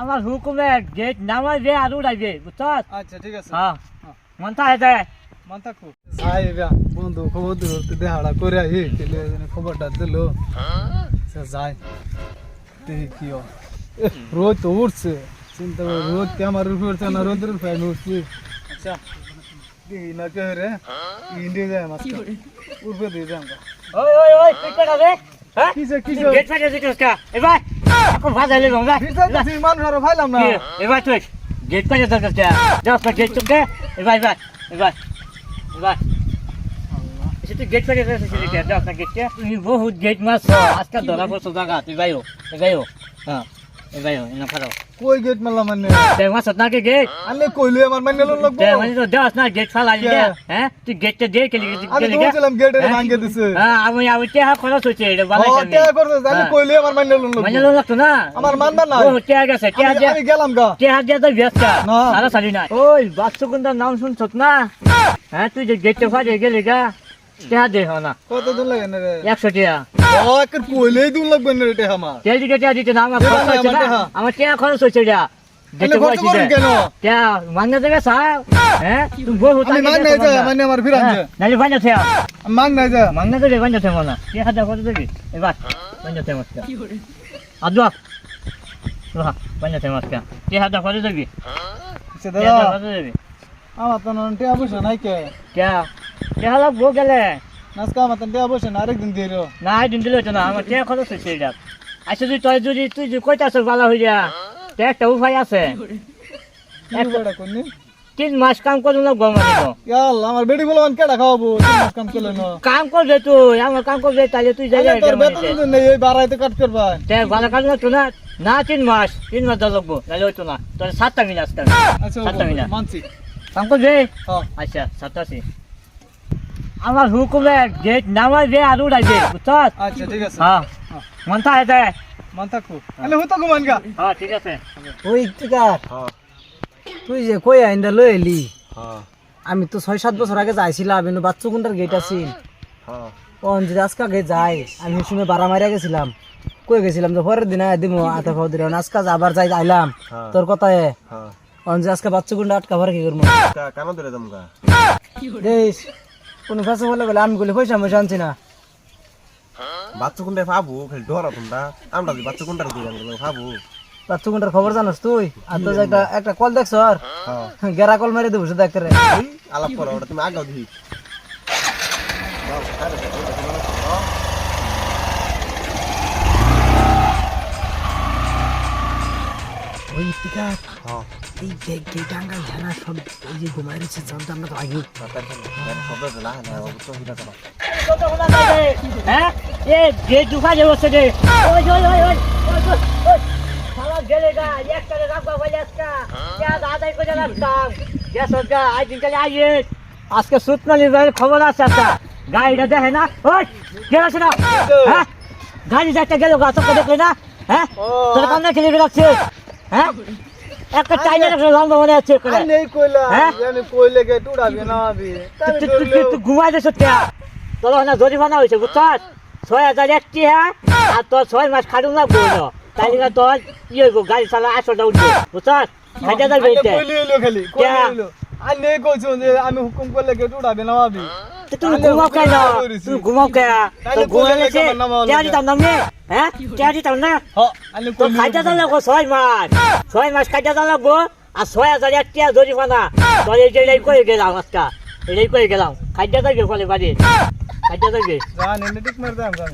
আমার হুকুমে গেট নামাইবে আর উড়াইবে বুঝছ? আচ্ছা ঠিক আছে। হ্যাঁ মন থাকে মান থাকো যাই এবার বন্ধু খবর দিল দেহাড়া করে আই কেলে খবরটা দিল সে যাই দেখি কি হয়। রোদ তো উঠছে চিন্তা করে রোদ কে আমার উপর উঠছে না রোদের উপর আমি উঠছি। আচ্ছা দেখি না কে রে ইন্ডিয়া যায় মাছ উঠবে দিয়ে যাম ওই ওই ওই তুই কোথা রে? হ্যাঁ কিসে কিসে গেট ফাটে দিছস কা এবার এখন ভাজাইলে বাবা কিসে মানুষ আর ভাইলাম না এবার তুই গেট ফাটে দিছস কা যাও তো গেট চুকে এবার এবার এবার এবার সেটা গেট ফাটে দিছস কা যাও না গেট কে তুই বহুত গেট মাছ আজকে ধরা পড়ছ জায়গা তুই ভাইও হ্যাঁ ভাইও এনা ফাড়াও কই গেট মেলা মানে তে মাছ না কে গেট আনে কইলে আমার মানে লাগবো তে মানে তো দাস না গেট ফালাই দে হ্যাঁ তুই গেটটা দে কে আমি তো বলছিলাম গেটের ভাঙে দিছে হ্যাঁ আমি তে হা খরচ হচ্ছে এটা বানাই ও কে করতে জানি কইলে আমার মানে লাগবো মানে লাগতো না আমার মানবা না ও তে গেছে তে আজ আমি গেলাম গা তে আজ তো ব্যস্ত না। সারা সারি না ওই বাচ্চুকুন্দার নাম শুনছত না হ্যাঁ তুই যে গেটটা ফাটে গেলি গা তে দে না কত দিন লাগে না রে 100 টাকা ও একর কইলেই দিন লাগবে না রে আমার তেল দিকে তে দিতে না আমার খরচ হচ্ছে না আমার তে খরচ হচ্ছে এটা এনে খরচ করেন কেন তে মানে দেবে সাহেব হ্যাঁ তুই বহুত আমি মান নাই যা মানে আমার ফিরান যা নালে বানা থে মান নাই যা মাংনা তো বানা থে না তে হাজার কত দেবি এবার বানা থে মাসকা আদুয়া রহা বানা থে মাসকা তে হাজার কত দেবি সে তে দাদা হাজার কত দেবি আমার তো নন্টে অবশ্য নাই কে কে তে হালা বো গেলে নাসকা আমার তো অবশ্য না আরেকদিন দিয়ে রো না দিন দিল তো না আমার তে খরচ হচ্ছে এটা আচ্ছা তুই যে কয়টা সব ভালো হয়ে যা তে একটা উপায় আছে কি বড় কোনি 3 মাস কাম করুন না গমানি তো ইয়াল আমার বেডি বলবান কেডা খাওয়াবো তিন কাম করলে না কাম করবে তুই আমার কাম করবে তাহলে তুই যাই তোর বেতন দিন নেই এই বাড়াইতে কাট করবা তে ভালো কাজ না তো না না 3 মাস দা লাগবো নালে হইতো না তোর 7টা মিনিট আসতে আচ্ছা 7টা মিনিট মানছি কাম করবে হ্যাঁ আচ্ছা 7টা আমার হুকুমে গেট নামাইবে আর উড়াইবে বুঝছ? আচ্ছা ঠিক আছে হ্যাঁ মন থাকে মান থাকো আলে হতো গুমান গা হ্যাঁ ঠিক আছে ওই টিকার হ্যাঁ তুই যে কই আইন্দা লই এলি হ্যাঁ আমি তো 6-7 বছর আগে যাইছিলাম কিন্তু বাচ্চু কোনটার গেট আছিল হ্যাঁ ও যদি আজকে আগে যাই আমি শুনে বাড়া মারিয়া গেছিলাম কই গেছিলাম তো পরের দিন আয় দিমু আতা খাও দিলাম আজকে আবার যাই আইলাম তোর কথায় হ্যাঁ অন যে আজকে বাচ্চু কোনটা আটকা ভরে কি করবো কানো ধরে যামগা দেশ কোন কাছে বলে বলে আমি বলে পয়সা ময়সা আনছি না বাচ্চা কোনটা ভাবু খালি ডরা তোমরা আমরা যে বাচ্চা কোনটা দিয়ে গেল ভাবু বাচ্চু কোনটার খবর জানোস তুই আর তো যে একটা কল দেখছ আর গেরা কল মেরে দেবো শুধু একটা আলাপ করো ওটা তুমি আগাও দিই ওই টিকা এই গেট আঙ্গাল ঝানা সব এই যে ঘুমাই রয়েছে জানতো আমরা তো আগে শব্দ না না অবশ্য হিটা করো কত কোনা যাবে হ্যাঁ এ গেট দুফা যাবে হচ্ছে রে ওই শালা গেলে গা একটা রাখবা বলে আজকা যা দাদাই করে রাখতাম গ্যাস গা আজ দিন কালে আইয়ে আজকে সুতনালি ভাই খবর আছে একটা গাড়িটা দেখে না ওই গেল না হ্যাঁ গাড়ি যাচ্ছে গেল গা তোকে দেখলে না হ্যাঁ তোর কামনা খেলে রাখছে হ্যাঁ একটা টাইমের একটা লম্বা মনে আছে করে নেই কইলা আমি কইলে গে টুড়াবে না আবি তুই ঘুমাই দে সত্যি তোর না জরিমানা হয়েছে বুঝছস 6000 একটি হ্যাঁ আর তোর 6 মাস খাটুন না বলো তাই না তোর ইয়ে গাড়ি চালা 800টা উঠবে বুঝছস খাইতে যাবে এটা কইলে এলো খালি কইলে এলো আর নেই কইছো যে আমি হুকুম করলে গে টুড়াবে না আবি তুমি ঘুমাও কেন তুমি ঘুমাও কেন তো ঘুমালে সে তেয়ারি তার নাম নেই হ্যাঁ তেয়ারি তার না হ্যাঁ আলে তো খাইতে যা লাগবো 6 মাস খাইতে যা লাগবো আর 6000 একটি জরিমানা তোর এই করে গেলাম আজকা এটাই করে গেলাম খাইতে যাবে ফলে বাড়ি খাইতে যাবে জান এনে ঠিক মার দাম জান